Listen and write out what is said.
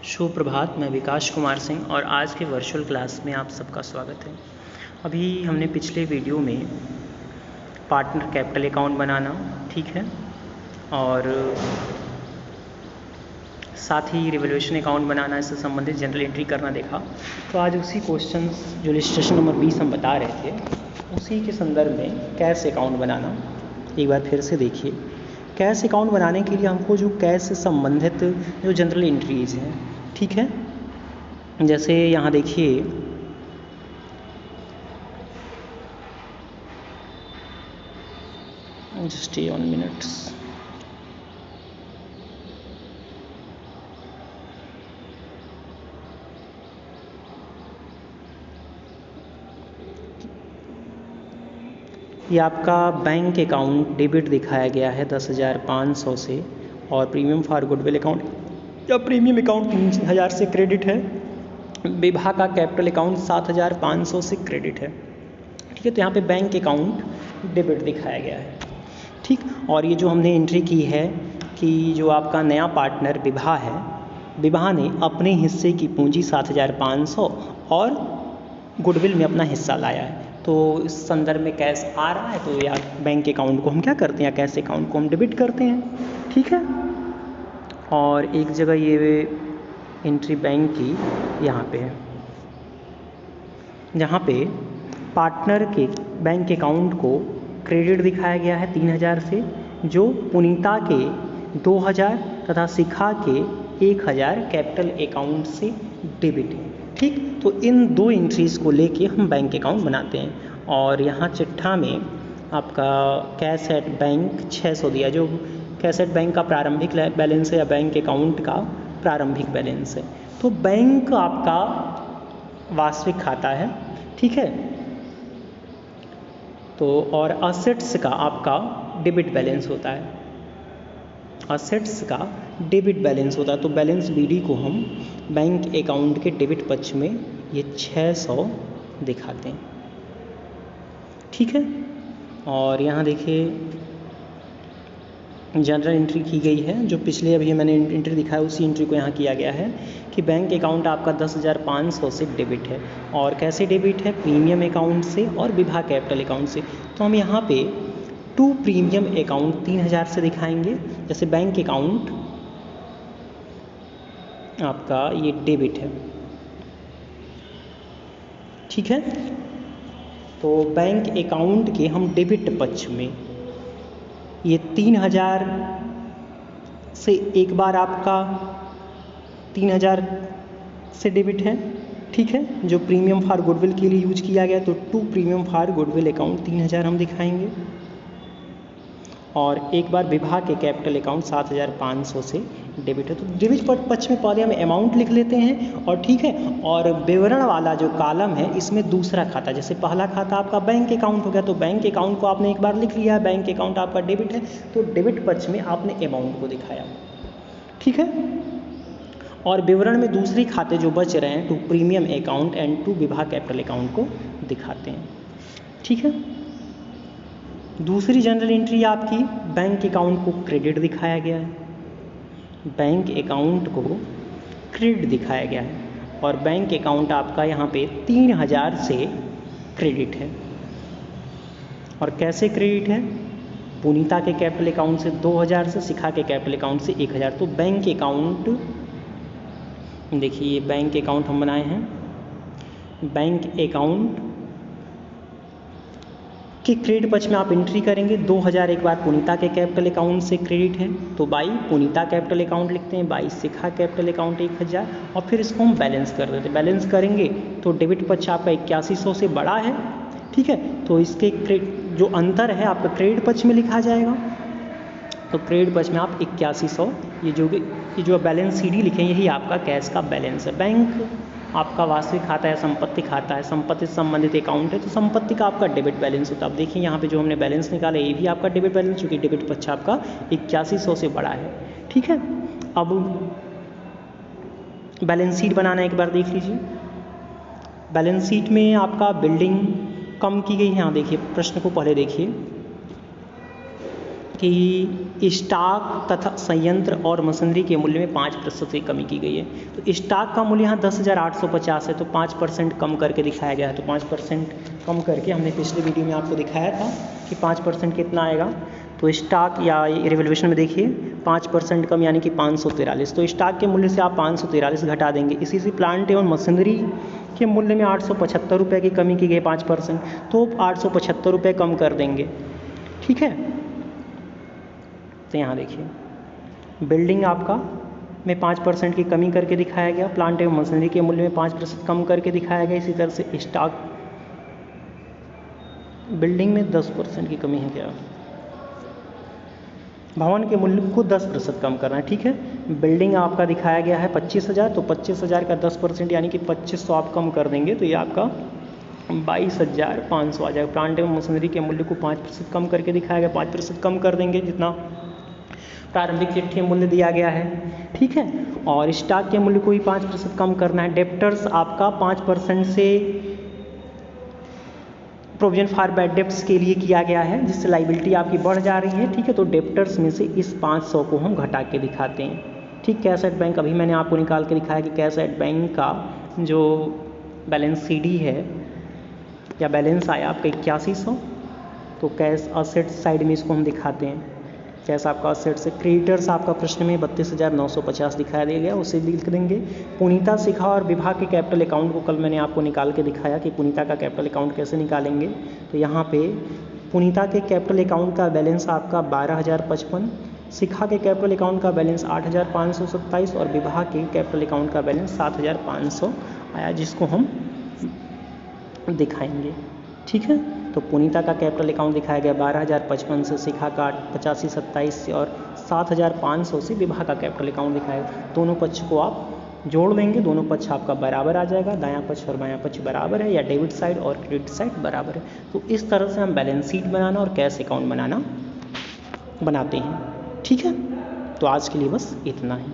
सुप्रभात। मैं विकास कुमार सिंह और आज के वर्चुअल क्लास में आप सबका स्वागत है। अभी हमने पिछले वीडियो में पार्टनर कैपिटल अकाउंट बनाना, ठीक है, और साथ ही रिवोल्यूशन अकाउंट बनाना, इससे संबंधित जनरल एंट्री करना देखा। तो आज उसी क्वेश्चंस जो इलस्ट्रेशन नंबर 20 हम बता रहे थे, उसी के संदर्भ में कैश अकाउंट बनाना एक बार फिर से देखिए। कैश अकाउंट बनाने के लिए हमको जो कैश से संबंधित जो जनरल एंट्रीज हैं, ठीक है, जैसे यहाँ देखिए स्टे ऑन मिनट्स। ये आपका बैंक अकाउंट डेबिट दिखाया गया है 10,500 से, और प्रीमियम फॉर गुडविल अकाउंट या प्रीमियम अकाउंट 3,000 से क्रेडिट है। विभा का कैपिटल अकाउंट 7,500 से क्रेडिट है, ठीक है। तो यहाँ पे बैंक अकाउंट डेबिट दिखाया गया है, ठीक। और ये जो हमने एंट्री की है कि जो आपका नया पार्टनर विभा है, विभा ने अपने हिस्से की पूंजी 7,500 और गुडविल में अपना हिस्सा लाया है। तो इस संदर्भ में कैश आ रहा है, तो या बैंक अकाउंट को हम क्या करते हैं, कैश अकाउंट को हम डेबिट करते हैं, ठीक है। और एक जगह ये एंट्री बैंक की यहाँ पे है, जहाँ पे पार्टनर के बैंक अकाउंट को क्रेडिट दिखाया गया है 3,000 से, जो पुनीता के 2,000 तथा शिखा के 1,000 कैपिटल अकाउंट से डेबिट है, ठीक। तो इन दो एंट्रीज़ को लेके हम बैंक अकाउंट बनाते हैं। और यहाँ चिट्ठा में आपका कैश एट बैंक 600 दिया, जो कैश एट बैंक का प्रारंभिक बैलेंस है या बैंक अकाउंट का प्रारंभिक बैलेंस है। तो बैंक आपका वास्तविक खाता है, ठीक है। तो और असेट्स का आपका डेबिट बैलेंस होता है, असेट्स का डेबिट बैलेंस होता है। तो बैलेंस बीडी को हम बैंक अकाउंट के डेबिट पक्ष में ये 600 दिखाते हैं, ठीक है। और यहाँ देखिए जनरल एंट्री की गई है, जो पिछले अभी मैंने एंट्री दिखाया उसी एंट्री को यहाँ किया गया है कि बैंक अकाउंट आपका 10,500 से डेबिट है। और कैसे डेबिट है, प्रीमियम अकाउंट से और विभा कैपिटल अकाउंट से। तो हम यहाँ पे टू प्रीमियम अकाउंट 3,000 से दिखाएंगे। जैसे बैंक अकाउंट आपका ये डेबिट है, ठीक है। तो बैंक अकाउंट के हम डेबिट पक्ष में ये 3,000 से एक बार आपका 3,000 से डेबिट है, ठीक है, जो प्रीमियम फॉर गुडविल के लिए यूज किया गया। तो to premium for goodwill account 3,000 हम दिखाएंगे। और एक बार विभा के कैपिटल अकाउंट 7,500 से डेबिट है। तो डेबिट पक्ष में पहले हम अमाउंट लिख लेते हैं, और ठीक है। और विवरण वाला जो कॉलम है, इसमें दूसरा खाता, जैसे पहला खाता आपका बैंक अकाउंट हो गया, तो बैंक अकाउंट को आपने एक बार लिख लिया है, बैंक अकाउंट आपका डेबिट है, तो डेबिट पक्ष में आपने अमाउंट को दिखाया, ठीक है। और विवरण में दूसरे खाते जो बच रहे हैं, to premium account and to Vibha capital account को दिखाते हैं, ठीक है। दूसरी जनरल एंट्री आपकी बैंक अकाउंट को क्रेडिट दिखाया गया है, बैंक अकाउंट को क्रेडिट दिखाया गया है। और बैंक अकाउंट आपका यहाँ पे 3,000 से क्रेडिट है। और कैसे क्रेडिट है, पुनीता के कैपिटल अकाउंट से 2,000 से, शिखा के कैपिटल अकाउंट से 1,000। तो बैंक अकाउंट देखिए, बैंक अकाउंट हम बनाए हैं, बैंक अकाउंट कि क्रेडिट पक्ष में आप एंट्री करेंगे 2,000 एक बार पुनीता के कैपिटल अकाउंट से क्रेडिट है, तो बाई पुनीता कैपिटल अकाउंट लिखते हैं, बाई शिखा कैपिटल अकाउंट 1,000, और फिर इसको हम बैलेंस कर देते हैं। बैलेंस करेंगे तो डेबिट पक्ष आपका 8100 से बड़ा है, ठीक है। तो इसके जो अंतर है आपका क्रेडिट पक्ष में लिखा जाएगा। तो क्रेडिट पक्ष में आप 8100, ये जो बैलेंस सीडी लिखें, यही आपका कैश का बैलेंस है। बैंक आपका वास्तविक खाता है, संपत्ति खाता है, संपत्ति से संबंधित अकाउंट है, तो संपत्ति का आपका डेबिट बैलेंस होता है। अब देखिए यहाँ पे जो हमने बैलेंस निकाला, ये भी आपका डेबिट बैलेंस, चूँकि डेबिट पक्ष आपका 8100 से बड़ा है, ठीक है। अब बैलेंस शीट बनाना एक बार देख लीजिए। बैलेंस शीट में आपका बिल्डिंग कम की गई है। यहाँ देखिए, प्रश्न को पहले देखिए कि स्टॉक तथा संयंत्र और मशीनरी के मूल्य में 5% की कमी की गई है। तो स्टॉक का मूल्य यहाँ 10,850 है, तो 5% कम करके दिखाया गया है। तो 5% कम करके हमने पिछले वीडियो में आपको दिखाया था कि 5% कितना आएगा। तो स्टॉक या रिवैल्यूएशन में देखिए 5% कम यानी कि 543। तो स्टॉक के मूल्य से आप 543 घटा देंगे। इसी से प्लांट एवं मशीनरी के मूल्य में 875 रुपये की कमी की गई 5%, तो 875 रुपये कम कर देंगे। ठीक है, तो यहाँ देखिए बिल्डिंग आपका में 5% की कमी करके दिखाया गया, प्लांट एवं मशीनरी के मूल्य में 5% कम करके दिखाया गया। इसी तरह से स्टॉक बिल्डिंग में 10% की कमी है क्या, भवन के मूल्य को 10% कम करना है। ठीक है, बिल्डिंग आपका दिखाया गया है 25,000, तो 25,000 का 10% यानी कि 2500 आप कम कर देंगे, तो ये आपका 22,500 आ जाएगा। प्लांट एवं मशीनरी के मूल्य को 5% कम करके दिखाया गया, 5% कम कर देंगे जितना प्रारंभिक चिट्ठी मूल्य दिया गया है। ठीक है, और स्टॉक के मूल्य को भी 5% कम करना है। डेप्टर्स आपका 5% से प्रोविजन फॉर बैड डेप्ट्स के लिए किया गया है, जिससे लाइबिलिटी आपकी बढ़ जा रही है। ठीक है, तो डेप्टर्स में से इस 500 को हम घटा के दिखाते हैं। ठीक, कैश एट बैंक अभी मैंने आपको निकाल के दिखाया कि कैश एट बैंक का जो बैलेंस CD है या बैलेंस आया आपका 8100, तो कैश असेट साइड में इसको हम दिखाते हैं। कैश आपका असेट से क्रेडिटर्स आपका प्रश्न में 32,950 दिखाया दिया गया, उसे लिख देंगे। पुनीता, शिखा और विभा के कैपिटल अकाउंट को कल मैंने आपको निकाल के दिखाया कि पुनीता का कैपिटल अकाउंट कैसे निकालेंगे। तो यहाँ पे पुनीता के कैपिटल अकाउंट का बैलेंस आपका 12,055, शिखा के कैपिटल अकाउंट का बैलेंस 8,527 और विभा के कैपिटल अकाउंट का बैलेंस 7,500 आया, जिसको हम दिखाएंगे। ठीक है, तो पुनीता का कैपिटल अकाउंट दिखाया गया 12,055 से, शिखा का 8527 से और 7,500 से विभा का कैपिटल अकाउंट दिखाएगा। दोनों पक्ष को आप जोड़ लेंगे, दोनों पक्ष आपका बराबर आ जाएगा, दायां पक्ष और बायां पक्ष बराबर है या डेबिट साइड और क्रेडिट साइड बराबर है। तो इस तरह से हम बैलेंस शीट बनाना और कैश अकाउंट बनाते हैं। ठीक है, तो आज के लिए बस इतना ही।